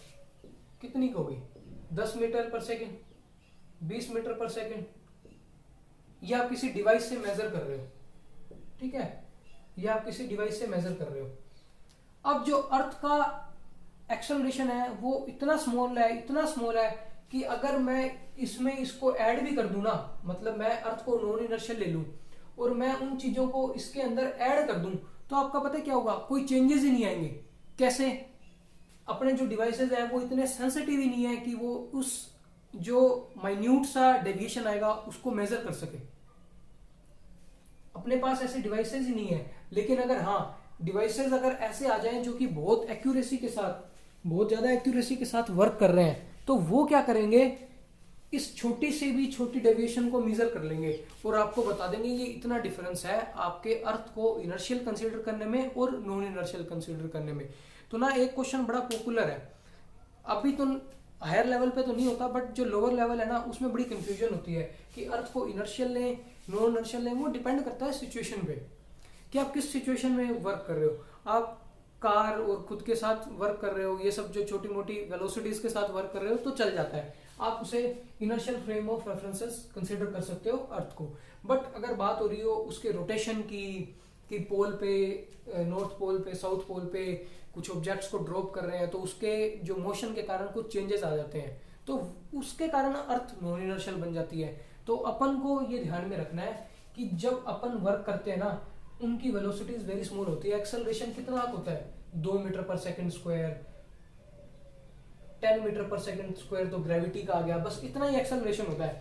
कितनी होगी? 10 मीटर पर सेकेंड, 20 मीटर पर सेकेंड, या आप किसी डिवाइस से मेजर कर रहे हो, ठीक है, या आप किसी डिवाइस से मेजर कर रहे हो। अब जो अर्थ का एक्सेलरेशन है वो इतना स्मॉल है, इतना स्मॉल है कि अगर मैं इसमें इसको ऐड भी कर दूं ना, मतलब मैं अर्थ को नॉन इनर्शियल ले लूं और मैं उन चीजों को इसके अंदर ऐड कर दूं, तो आपका पता है क्या होगा? कोई चेंजेस ही नहीं आएंगे। कैसे? अपने जो डिवाइसेस है वो इतने सेंसिटिव ही नहीं है कि वो उस जो माइन्यूट सा डेविएशन आएगा उसको मेजर कर सके। अपने पास ऐसे डिवाइसेस ही नहीं है। लेकिन अगर हाँ डिवाइसेस अगर ऐसे आ जाएं जो कि बहुत एक्यूरेसी के साथ, बहुत ज्यादा एक्यूरेसी के साथ वर्क कर रहे हैं, तो वो क्या करेंगे? इस छोटी से भी छोटी डेविएशन को मेजर कर लेंगे और आपको बता देंगे ये इतना डिफरेंस है आपके अर्थ को इनर्शियल कंसीडर करने में और नॉन इनर्शियल कंसीडर करने में। तो ना एक क्वेश्चन बड़ा पॉपुलर है, अभी तो हायर लेवल पे तो नहीं होता, बट जो लोअर लेवल है ना उसमें बड़ी कंफ्यूजन होती है कि अर्थ को इनर्शियल लें नॉन इनर्शियल लें। वो डिपेंड करता है सिचुएशन पे कि आप किस सिचुएशन में वर्क कर रहे हो। आप कार और खुद के साथ वर्क कर रहे हो, ये सब जो छोटी मोटी वेलोसिटीज के साथ वर्क कर रहे हो तो चल जाता है, आप उसे inertial frame of references consider कर सकते हो अर्थ को। बट अगर बात हो रही हो उसके रोटेशन की पोल पे, नॉर्थ पोल पे, साउथ पोल पे कुछ ऑब्जेक्ट्स को ड्रॉप कर रहे हैं, तो उसके जो मोशन के कारण कुछ चेंजेस आ जाते हैं, तो उसके कारण अर्थ नॉन इनर्शियल बन जाती है। तो अपन को ये ध्यान में रखना है कि जब अपन वर्क करते हैं ना उनकी वेलोसिटीज वेरी स्मॉल होती है। एक्सेलरेशन कितना होता है? 2 मीटर पर सेकंड स्क्वायर, 10 मीटर पर सेकंड स्क्वायर तो ग्रेविटी का आ गया, बस इतना ही एक्सेलरेशन होता है।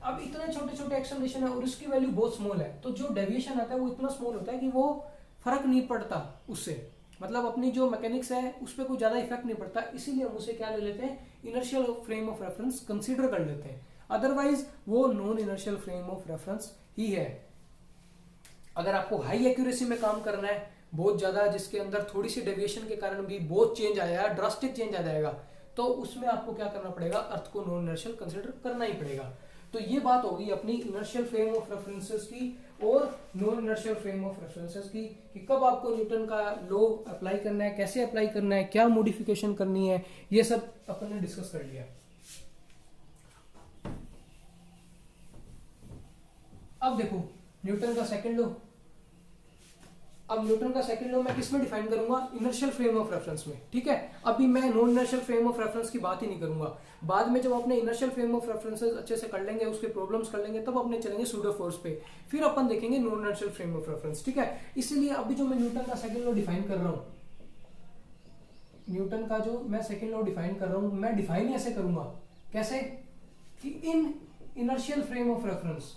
अब इतने छोटे छोटे एक्सेलरेशन है और उसकी वैल्यू बहुत स्मॉल है, तो जो डेविएशन आता है वो इतना स्मॉल होता है कि वो फर्क नहीं पड़ता उससे, मतलब अपनी जो मैकेनिक्स है उस पर कोई ज्यादा इफेक्ट नहीं पड़ता। इसीलिए हम उसे क्या ले लेते हैं? Inertial frame of reference consider कर लेते हैं। अदरवाइज वो non inertial frame of reference ही है। अगर आपको हाई एक्यूरेसी में काम करना है बहुत ज्यादा, जिसके अंदर थोड़ी सी डेविएशन के कारण भी बहुत चेंज आया, ड्रास्टिक चेंज आ जाएगा, तो उसमें आपको क्या करना पड़ेगा? अर्थ को नॉन इनर्शियल कंसीडर करना ही पड़ेगा। तो ये बात होगी अपनी इनर्शियल फ्रेम ऑफ रेफरेंसेस की और non inertial frame of references की, कि कब आपको न्यूटन का लॉ अप्लाई करना है, कैसे अप्लाई करना है, क्या मॉडिफिकेशन करनी है, ये सब अपन ने डिस्कस कर लिया। अब देखो न्यूटन का सेकंड लॉ, अब न्यूटन का सेकंड लॉ मैं किस में डिफाइन करूंगा, इनर्शियल फ्रेम ऑफ रेफरेंस में, ठीक है। अभी मैं non inertial frame of reference की बात ही नहीं करूंगा, बाद में जब अपने इनर्शियल फ्रेम ऑफ रेफरेंसेस अच्छे से कर लेंगे, उसके प्रॉब्लम्स कर लेंगे, तब अपने चलेंगे सूडो फोर्स पे, फिर अपन देखेंगे non inertial frame of reference, ठीक है। इसलिए अभी जो मैं न्यूटन का सेकंड लॉ डिफाइन कर रहा हूं, न्यूटन का जो मैं सेकंड लॉ डिफाइन कर रहा हूं, मैं डिफाइन ऐसे करूंगा, कैसे कि in inertial frame of reference,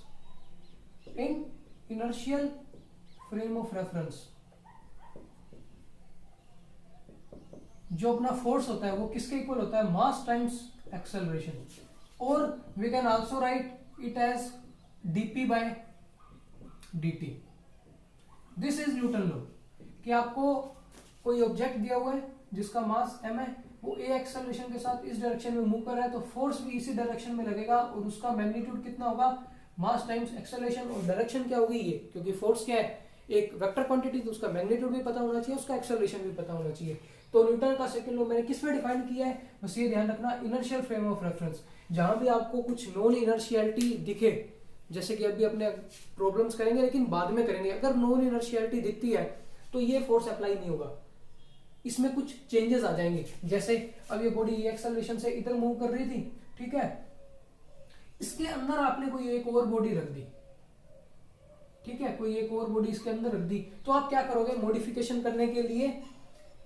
in inertial frame of reference जो अपना फोर्स होता है वो किसके इक्वल होता है, मास टाइम्स एक्सेलरेशन, और we can also write it as dp by dt। This is Newton law कि आपको कोई ऑब्जेक्ट दिया हुआ है जिसका मास m है, वो a एक्सेलरेशन के साथ इस डायरेक्शन में मूव कर रहा है, तो फोर्स भी इसी डायरेक्शन में लगेगा, और उसका मैग्नीट्यूड कितना होगा, मास टाइम्स एक्सेलरेशन, और डायरेक्शन क्या होगी ये, क्योंकि फोर्स क्या है, एक वेक्टर क्वांटिटी, तो उसका मैग्नीट्यूड भी पता होना चाहिए, उसका एक्सेलरेशन भी पता होना चाहिए। तो न्यूटन का सेकंड लॉ मैंने किस में डिफाइन किया है, बस ये ध्यान रखना, इनर्शियल फ्रेम ऑफ रेफरेंस। जहां भी आपको कुछ नॉन इनर्शियलिटी दिखे, जैसे कि अभी अपने प्रॉब्लम्स करेंगे लेकिन बाद में करेंगे, अगर नॉन इनर्शियलिटी दिखती है तो ये फोर्स अप्लाई नहीं होगा, इसमें कुछ चेंजेस आ जाएंगे। जैसे अब ये बॉडी एक्सेलरेशन से इधर मूव कर रही थी, ठीक है, इसके अंदर आपने कोई एक और बॉडी रख दी, ठीक है, कोई एक और बॉडी इसके अंदर रख दी, तो आप क्या करोगे, मॉडिफिकेशन करने के लिए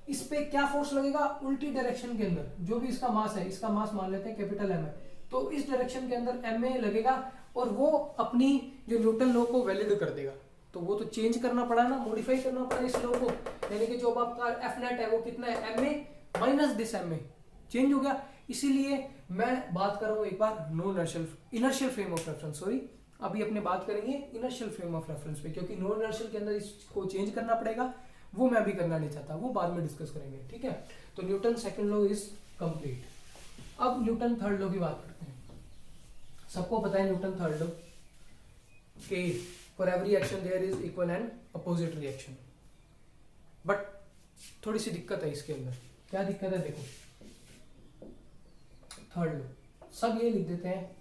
इस पे क्या फोर्स लगेगा, उल्टी डायरेक्शन के अंदर, जो भी इसका मास है, इसका मास मान लेते हैं कैपिटल एम है, तो इस डायरेक्शन के अंदर एम ए लगेगा, और वो अपनी जो न्यूटन लॉ को वैलिड कर देगा। तो वो तो चेंज करना पड़ा ना, मॉडिफाई करना पड़ा इस लॉ को, यानी कि जो अब आपका एफ नेट है वो कितना है, M A minus this M A, change हो गया। इसीलिए मैं बात कर रहा हूं एक बार non inertial frame of reference, sorry, अभी अपने बात करेंगे इनर्शियल फ्रेम ऑफ रेफरेंस पे, क्योंकि नॉन इनर्शियल के अंदर इसको चेंज करना पड़ेगा, वो मैं अभी करना नहीं चाहता, वो बाद में डिस्कस करेंगे, ठीक है। तो Newton second law is complete. अब न्यूटन थर्ड लॉ की बात करते हैं। सबको पता है न्यूटन थर्ड लॉ कि for every action there is equal and opposite reaction, but थोड़ी सी दिक्कत है इसके अंदर। क्या दिक्कत है, देखो, थर्ड लॉ सब ये लिख देते हैं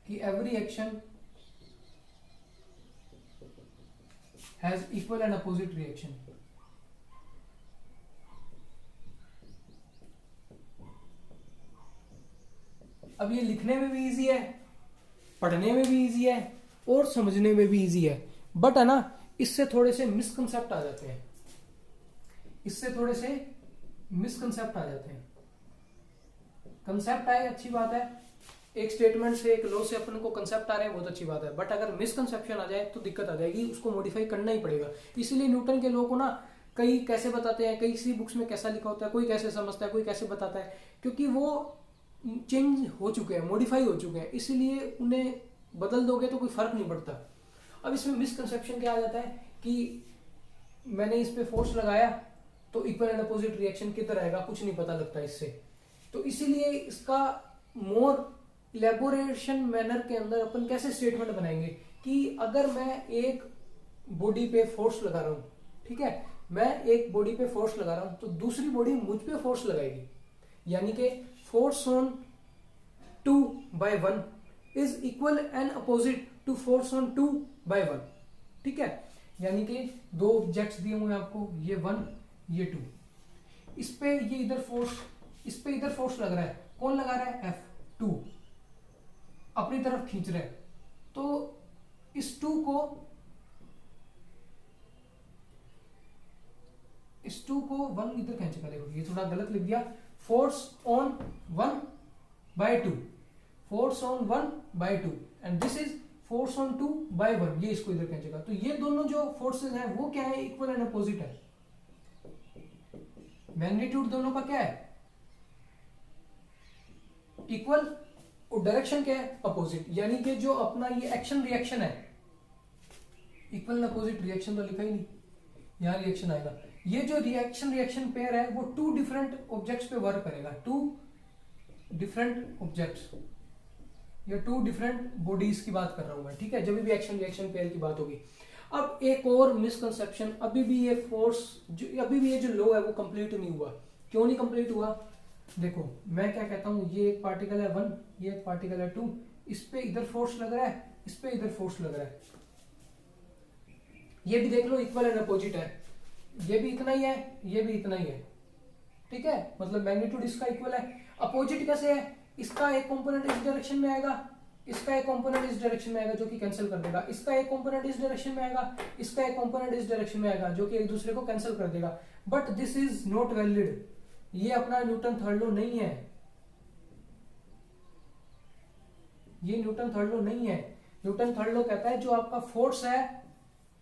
कि every action has equal and opposite reaction। अब ये लिखने में भी इजी है, पढ़ने में भी इजी है, और समझने में भी इजी है, बट है ना, इससे थोड़े से मिसकंसेप्ट आ जाते हैं, इससे थोड़े से मिसकंसेप्ट आ जाते हैं। कंसेप्ट आए अच्छी बात है, एक स्टेटमेंट से, एक लॉ से अपन को कंसेप्ट आ रहे हैं, बहुत अच्छी बात है, बट अगर मिसकंसेप्शन आ जाए तो दिक्कत आ जाएगी, उसको मॉडिफाई करना ही पड़ेगा। इसीलिए न्यूटन के लॉ को ना कई कैसे बताते हैं, कई सी बुक्स में कैसा लिखा होता है, कोई कैसे समझता है, कोई कैसे बताता है, क्योंकि वो चेंज हो चुके हैं, मॉडिफाई हो चुके हैं, इसीलिए उन्हें बदल दोगे तो कोई फर्क नहीं पड़ता। अब इसमें मिसकंसेप्शन क्या आ जाता है कि मैंने इस पे फोर्स लगाया तो इक्वल एंड अपोजिट रिएक्शन किधर आएगा, कुछ नहीं पता लगता इससे। तो इसीलिए इसका मोर इलेबोरेशन मैनर के अंदर अपन कैसे स्टेटमेंट बनाएंगे कि अगर मैं एक बॉडी पे फोर्स लगा रहा हूं, ठीक है, मैं एक बॉडी पे फोर्स लगा रहा हूं, तो दूसरी बॉडी मुझ पे फोर्स लगाएगी, यानी कि force on 2/1 is equal and opposite to force on 2/1, ठीक है। यानी कि दो ऑब्जेक्ट्स दिए हुए हैं आपको, ये 1 ये 2, इस पे ये इधर फोर्स, इस पे इधर फोर्स लग रहा है, कौन लगा रहा है, F2 अपनी तरफ खींच रहे हैं, तो इस 2 को 1 इधर खींचेगा, देखो ये थोड़ा गलत लिख दिया, force on 1/2, force on 1/2 and this is force on 2/1, ये इसको इधर खींचेगा। तो ये दोनों जो फोर्सेस हैं वो क्या है, इक्वल एंड अपोजिट है। मैग्नीट्यूड दोनों का क्या है, इक्वल, और डायरेक्शन क्या है, अपोजिट। यानी कि जो अपना ये एक्शन रिएक्शन है, इक्वल अपोजिट रिएक्शन तो लिखा ही नहीं, यहां रिएक्शन आएगा। ये जो रिएक्शन पेयर है वो 2 डिफरेंट ऑब्जेक्ट्स पे वर्क करेगा, 2 डिफरेंट ऑब्जेक्ट्स या 2 डिफरेंट बॉडीज की बात कर रहा हूं मैं, ठीक है, जब भी एक्शन रिएक्शन पेयर की बात होगी। अब एक और मिसकंसेप्शन, अभी भी ये फोर्स अभी भी ये जो लॉ है वो कंप्लीट नहीं हुआ। क्यों नहीं कंप्लीट हुआ, देखो मैं क्या कहता हूं, ये एक पार्टिकल है 1, ये एक पार्टिकल है 2, इस पे इधर फोर्स लग रहा है, इस पे इधर फोर्स लग रहा है, ये भी देख लो इक्वल एंड अपोजिट है, ये भी इतना ही है, ये भी इतना ही है, ठीक है, मतलब मैग्नीट्यूड इसका इक्वल है। अपोजिट कैसे है, इसका एक कंपोनेंट इस डायरेक्शन में आएगा, इसका एक कंपोनेंट इस डायरेक्शन में आएगा जो कि कैंसिल कर देगा, इसका एक कंपोनेंट इस डायरेक्शन में आएगा, इसका एक कंपोनेंट इस डायरेक्शन में आएगा जो कि एक दूसरे को कैंसिल कर देगा। But this is not valid, ये अपना न्यूटन थर्ड लॉ नहीं है, ये न्यूटन थर्ड लॉ नहीं है। न्यूटन थर्ड लॉ कहता है जो आपका फोर्स है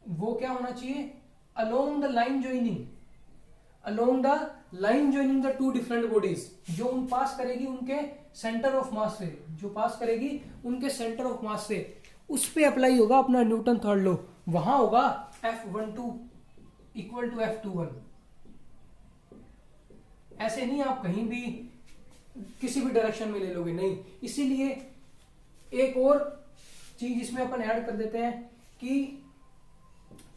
वो क्या होना चाहिए, along the line joining, along the line joining the two different bodies, जो उन पास करेगी उनके सेंटर ऑफ मास से, जो पास करेगी उनके सेंटर ऑफ मास से, उस पे अप्लाई होगा अपना न्यूटन थर्ड लॉ। वहां होगा F12 इक्वल टू F21। ऐसे नहीं आप कहीं भी किसी भी डायरेक्शन में ले लोगे, नहीं। इसीलिए एक और चीज इसमें अपन ऐड कर देते हैं कि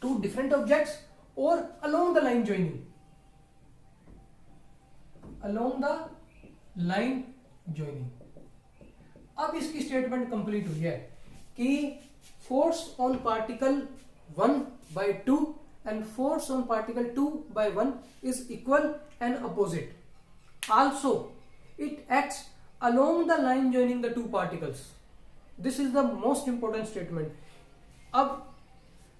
टू डिफरेंट ऑब्जेक्ट्स और along the line joining, along the line joining. अब इसकी स्टेटमेंट कंप्लीट हुई है कि force on particle 1/2 and force on particle 2/1 is equal and opposite. Also, it acts along the line joining the two particles. This is the most important statement. अब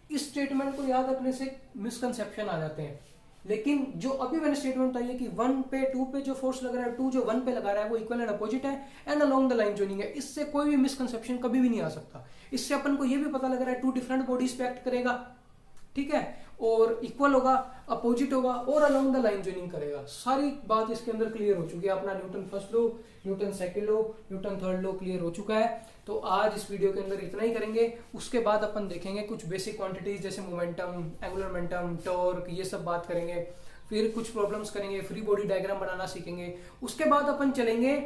इस statement को याद रखने से मिसकंसेप्शन आ जाते हैं, लेकिन जो अभी मैंने स्टेटमेंट बताई है कि 1 पे 2 पे जो फोर्स लग रहा है, 2 जो 1 पे लगा रहा है वो इक्वल एंड अपोजिट है and along the line joining है, इससे कोई भी मिसकंसेप्शन कभी भी नहीं आ सकता। इससे अपन को ये भी पता लग रहा है टू डिफरेंट बॉडीज पे एक्ट करेगा, ठीक है, और इक्वल होगा, अपोजिट होगा और अलोंग द लाइन जोइनिंग करेगा। सारी बात इसके अंदर क्लियर हो चुकी है, अपना Newton first law, Newton second law, Newton third law clear हो चुका है। तो आज इस वीडियो के अंदर इतना ही करेंगे, उसके बाद अपन देखेंगे कुछ बेसिक क्वांटिटीज जैसे मोमेंटम, एंगुलर मोमेंटम, टॉर्क, ये सब बात करेंगे, फिर कुछ प्रॉब्लम्स करेंगे, फ्री बॉडी डायग्राम बनाना सीखेंगे। उसके बाद अपन चलेंगे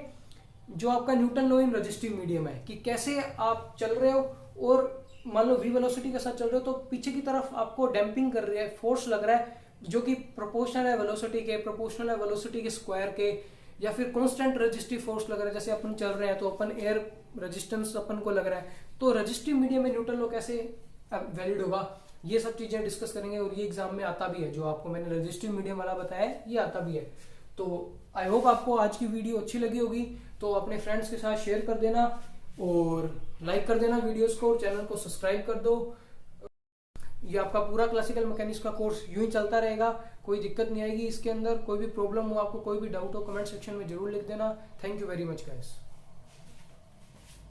जो आपका Newton law in resistive medium है, कि कैसे आप चल रहे हो और मान लो v वेलोसिटी के साथ चल रहे हो तो पीछे की तरफ आपको डैम्पिंग कर रही है, फोर्स लग रहा है जो कि प्रोपोर्शनल है वेलोसिटी के, प्रोपोर्शनल है वेलोसिटी के स्क्वायर के, या फिर कांस्टेंट रेजिस्टिव फोर्स लग रहा है, जैसे अपन चल रहे हैं तो अपन एयर रेजिस्टेंस अपन को लग रहा है, तो रजिस्टिव मीडियम में न्यूटन लॉ कैसे वैलिड होगा, ये सब चीजें डिस्कस करेंगे। और ये एग्जाम में आता भी है, जो आपको मैंने रजिस्टिव मीडियम वाला बताया है ये आता भी है। तो आई होप आपको आज की वीडियो अच्छी लगी होगी, तो अपने फ्रेंड्स के साथ शेयर कर देना और लाइक कर देना वीडियोस को, और चैनल को सब्सक्राइब कर दो। ये आपका पूरा क्लासिकल मैकेनिक्स का कोर्स यूं ही चलता रहेगा, कोई दिक्कत नहीं आएगी इसके अंदर। कोई भी प्रॉब्लम हो, आपको कोई भी डाउट हो, कमेंट सेक्शन में जरूर लिख देना। Thank you very much guys.